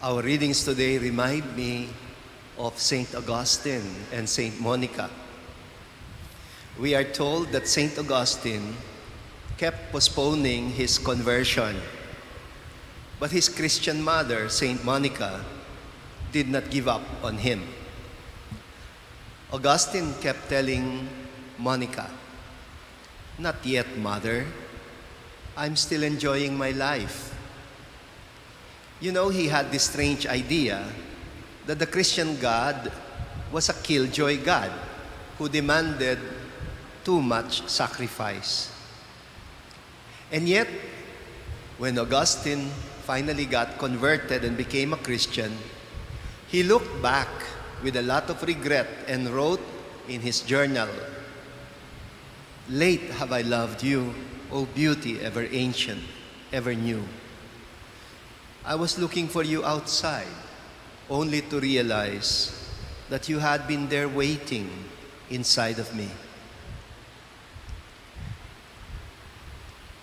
Our readings today remind me of Saint Augustine and Saint Monica. We are told that Saint Augustine kept postponing his conversion, but his Christian mother, Saint Monica, did not give up on him. Augustine kept telling Monica, "Not yet, mother. I'm still enjoying my life." You know, he had this strange idea that the Christian God was a killjoy God who demanded too much sacrifice. And yet, when Augustine finally got converted and became a Christian, he looked back with a lot of regret and wrote in his journal, "Late have I loved you, O beauty ever ancient, ever new. I was looking for you outside, only to realize that you had been there waiting inside of me."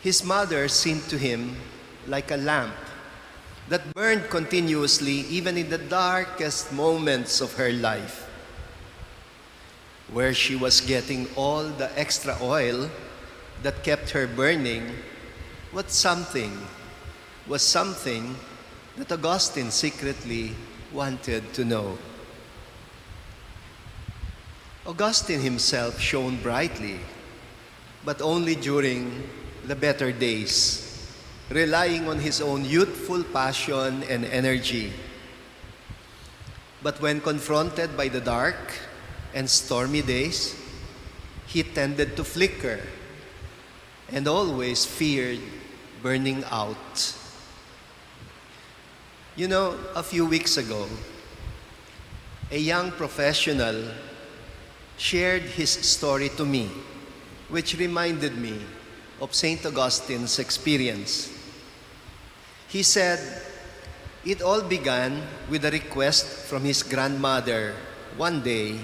His mother seemed to him like a lamp that burned continuously even in the darkest moments of her life. Where she was getting all the extra oil that kept her burning was something that Augustine secretly wanted to know. Augustine himself shone brightly, but only during the better days, relying on his own youthful passion and energy. But when confronted by the dark and stormy days, he tended to flicker and always feared burning out. You know, a few weeks ago, a young professional shared his story to me, which reminded me of St. Augustine's experience. He said, it all began with a request from his grandmother one day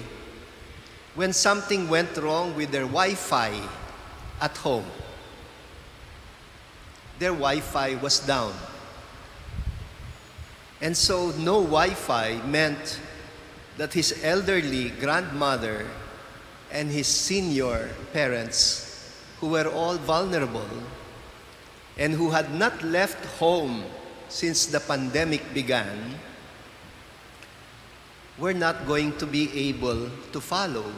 when something went wrong with their Wi-Fi at home. Their Wi-Fi was down. And so no Wi-Fi meant that his elderly grandmother and his senior parents, who were all vulnerable and who had not left home since the pandemic began, were not going to be able to follow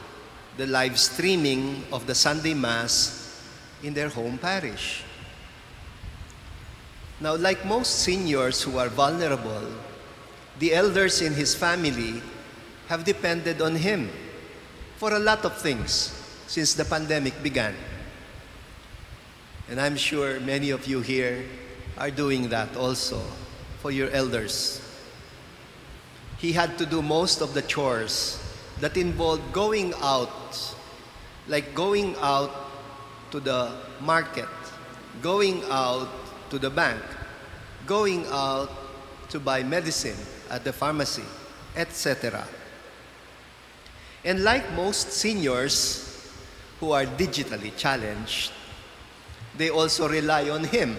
the live streaming of the Sunday Mass in their home parish. Now, like most seniors who are vulnerable, the elders in his family have depended on him for a lot of things since the pandemic began. And I'm sure many of you here are doing that also for your elders. He had to do most of the chores that involved going out, like going out to the market, going out to the bank, going out to buy medicine at the pharmacy, etc. And like most seniors who are digitally challenged, they also rely on him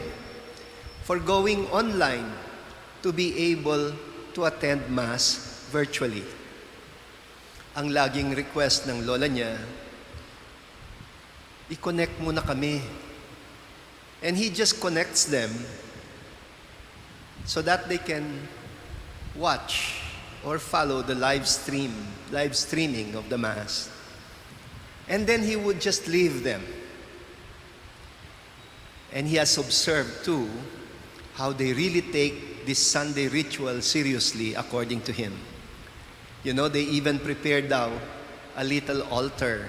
for going online to be able to attend Mass virtually. Ang laging request ng lola niya, i-connect muna kami. And he just connects them so that they can watch or follow the live streaming of the Mass. And then he would just leave them. And he has observed too how they really take this Sunday ritual seriously according to him. You know, they even prepared now a little altar,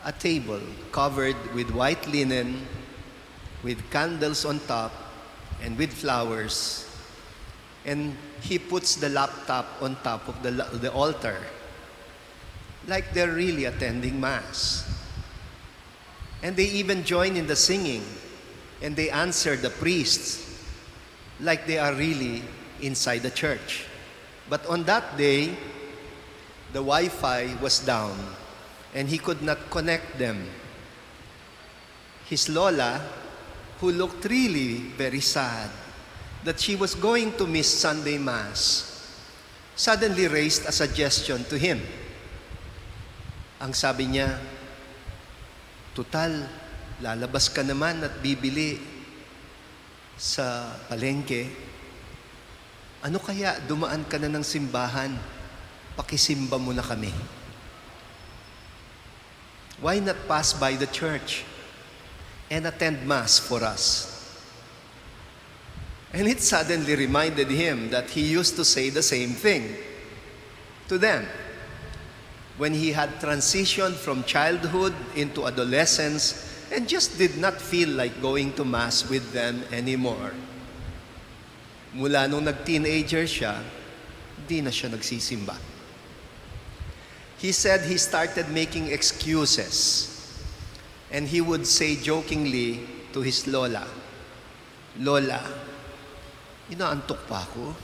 a table covered with white linen, with candles on top, and with flowers. And he puts the laptop on top of the altar, like they're really attending Mass. And they even join in the singing, and they answer the priests like they are really inside the church. But on that day, the Wi-Fi was down, and he could not connect them. His lola, who looked really very sad, that she was going to miss Sunday Mass, suddenly raised a suggestion to him. Ang sabi niya, "Tutal, lalabas ka naman at bibili sa palengke. Ano kaya dumaan ka na ng simbahan, pakisimba mo na kami. Why not pass by the church and attend Mass for us?" And it suddenly reminded him that he used to say the same thing to them when he had transitioned from childhood into adolescence and just did not feel like going to Mass with them anymore. Mula nung nag-teenager siya, di na siya nagsisimba. He said he started making excuses, and he would say jokingly to his lola, "Lola, inaantok pa ako.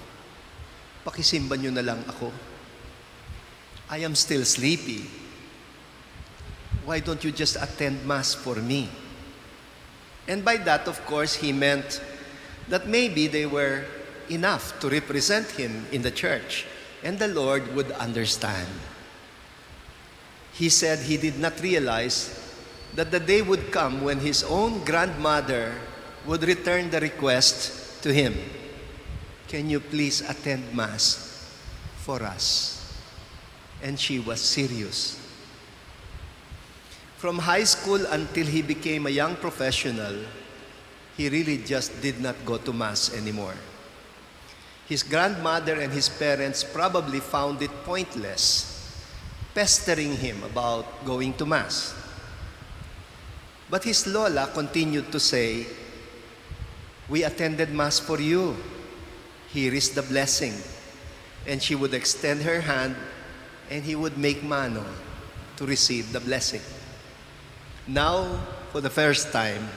Pakisimba niyo na lang ako. I am still sleepy. Why don't you just attend Mass for me?" And by that, of course, he meant that maybe they were enough to represent him in the church, and the Lord would understand. He said he did not realize that the day would come when his own grandmother would return the request to him. "Can you please attend Mass for us?" And she was serious. From high school until he became a young professional, he really just did not go to Mass anymore. His grandmother and his parents probably found it pointless pestering him about going to Mass. But his lola continued to say, "We attended Mass for you. Here is the blessing." And she would extend her hand, and he would make mano to receive the blessing. Now, for the first time,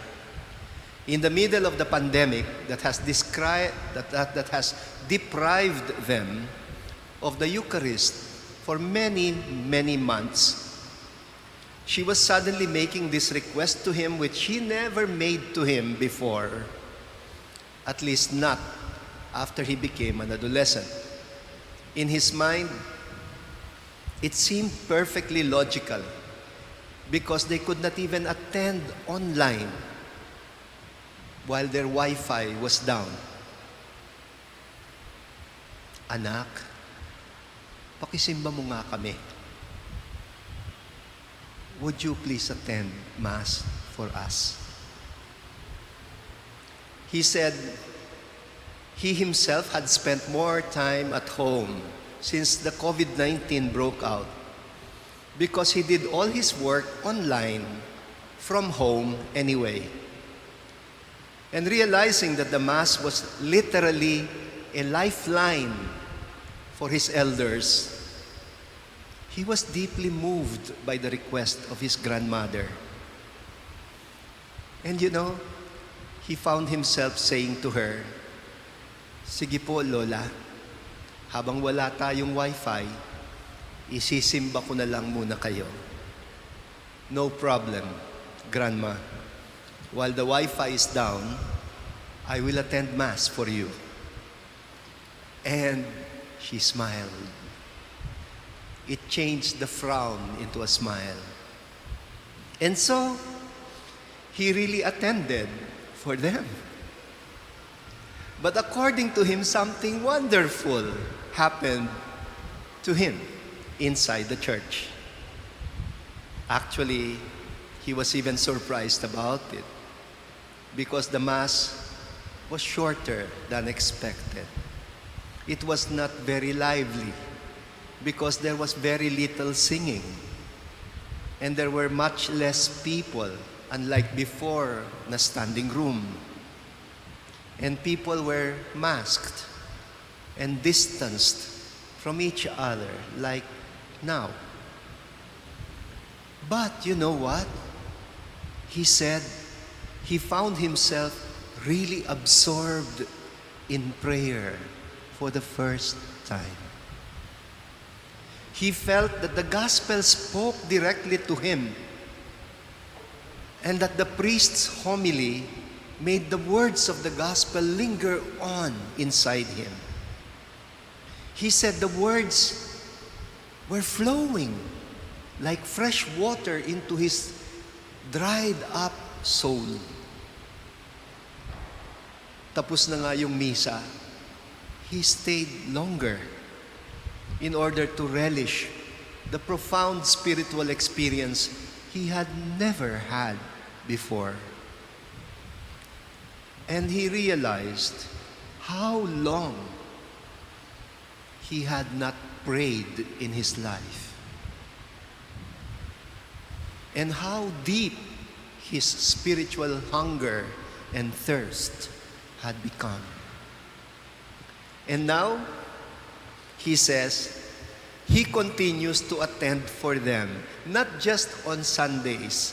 in the middle of the pandemic that has deprived them of the Eucharist for many, many months, she was suddenly making this request to him which she never made to him before, at least not after he became an adolescent. In his mind, it seemed perfectly logical because they could not even attend online while their Wi-Fi was down. "Anak, pakisimba mo nga kami. Would you please attend Mass for us?" He said he himself had spent more time at home since the COVID-19 broke out because he did all his work online from home anyway. And realizing that the Mass was literally a lifeline for his elders, he was deeply moved by the request of his grandmother. And he found himself saying to her, "Sige po, Lola, habang wala tayong Wi-Fi, isisimba ko na lang muna kayo." "No problem, Grandma. While the Wi-Fi is down, I will attend Mass for you." And she smiled. It changed the frown into a smile. And so, he really attended for them. But according to him, something wonderful happened to him inside the church. Actually, he was even surprised about it because the Mass was shorter than expected. It was not very lively because there was very little singing and there were much less people, unlike before na standing room. And people were masked and distanced from each other like now. But you know what? He said he found himself really absorbed in prayer for the first time. He felt that the gospel spoke directly to him and that the priest's homily made the words of the gospel linger on inside him. He said the words were flowing like fresh water into his dried up soul. Tapos na nga yung misa, he stayed longer in order to relish the profound spiritual experience he had never had before. And he realized how long he had not prayed in his life, and how deep his spiritual hunger and thirst had become. And now, he says, he continues to attend for them, not just on Sundays,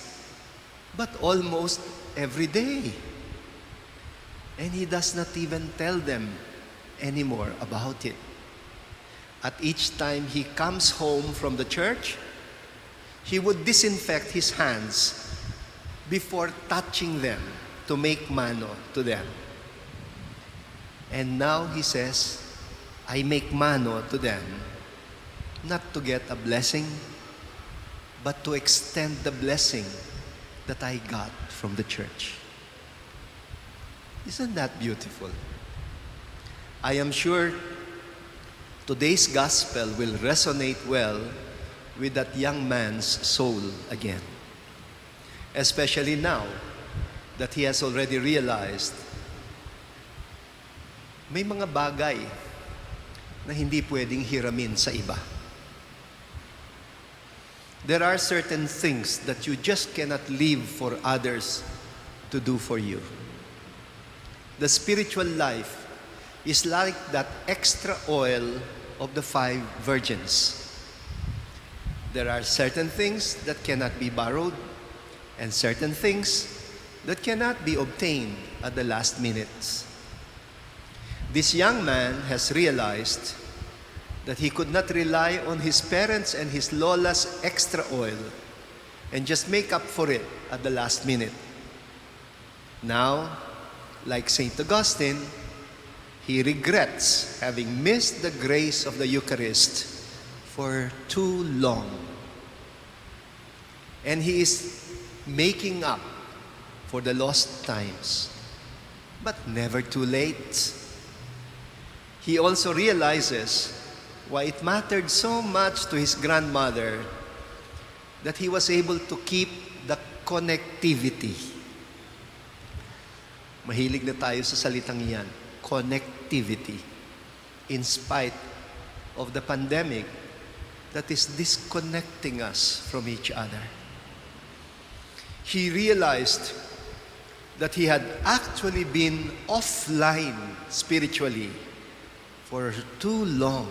but almost every day. And he does not even tell them anymore about it. At each time he comes home from the church, he would disinfect his hands before touching them to make mano to them. And now he says, I make mano to them, not to get a blessing, but to extend the blessing that I got from the church. Isn't that beautiful? I am sure today's gospel will resonate well with that young man's soul again. Especially now that he has already realized may mga bagay na hindi pwedeng hiramin sa iba. There are certain things that you just cannot leave for others to do for you. The spiritual life is like that extra oil of the 5 virgins. There are certain things that cannot be borrowed and certain things that cannot be obtained at the last minutes. This young man has realized that he could not rely on his parents and his lola's extra oil and just make up for it at the last minute. Now, like St. Augustine, he regrets having missed the grace of the Eucharist for too long. And he is making up for the lost times, but never too late. He also realizes why it mattered so much to his grandmother that he was able to keep the connectivity. Mahilig na tayo sa salitang yan, connectivity, in spite of the pandemic that is disconnecting us from each other. He realized that he had actually been offline spiritually for too long,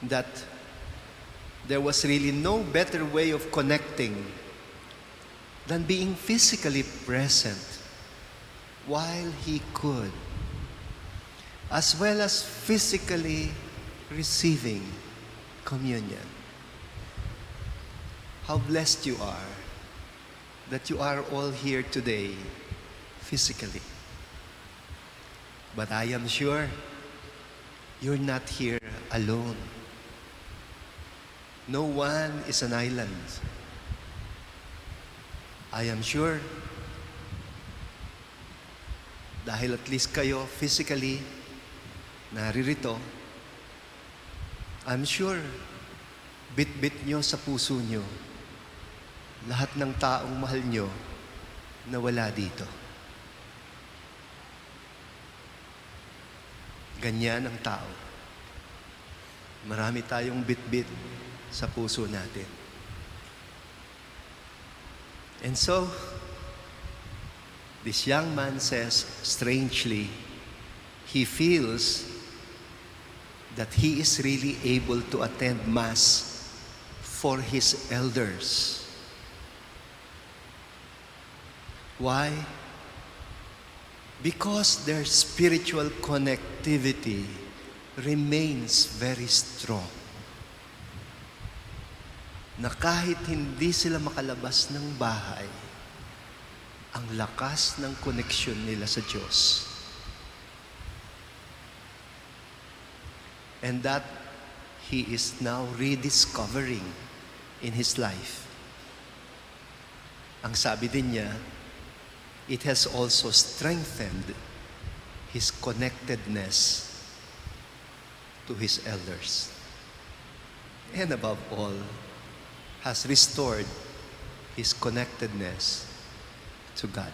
that there was really no better way of connecting than being physically present while he could, as well as physically receiving communion. How blessed you are that you are all here today physically. But I am sure you're not here alone. No one is an island. I am sure dahil at least kayo physically naririto, I'm sure bit-bit nyo sa puso nyo lahat ng taong mahal nyo na wala dito. Ganyan ang tao. Marami tayong bit-bit sa puso natin. And so, this young man says, strangely, he feels that he is really able to attend Mass for his elders. Why? Because their spiritual connectivity remains very strong. Na kahit hindi sila makalabas ng bahay, ang lakas ng koneksyon nila sa Diyos. And that he is now rediscovering in his life. Ang sabi din niya, it has also strengthened his connectedness to his elders. And above all, has restored his connectedness to God.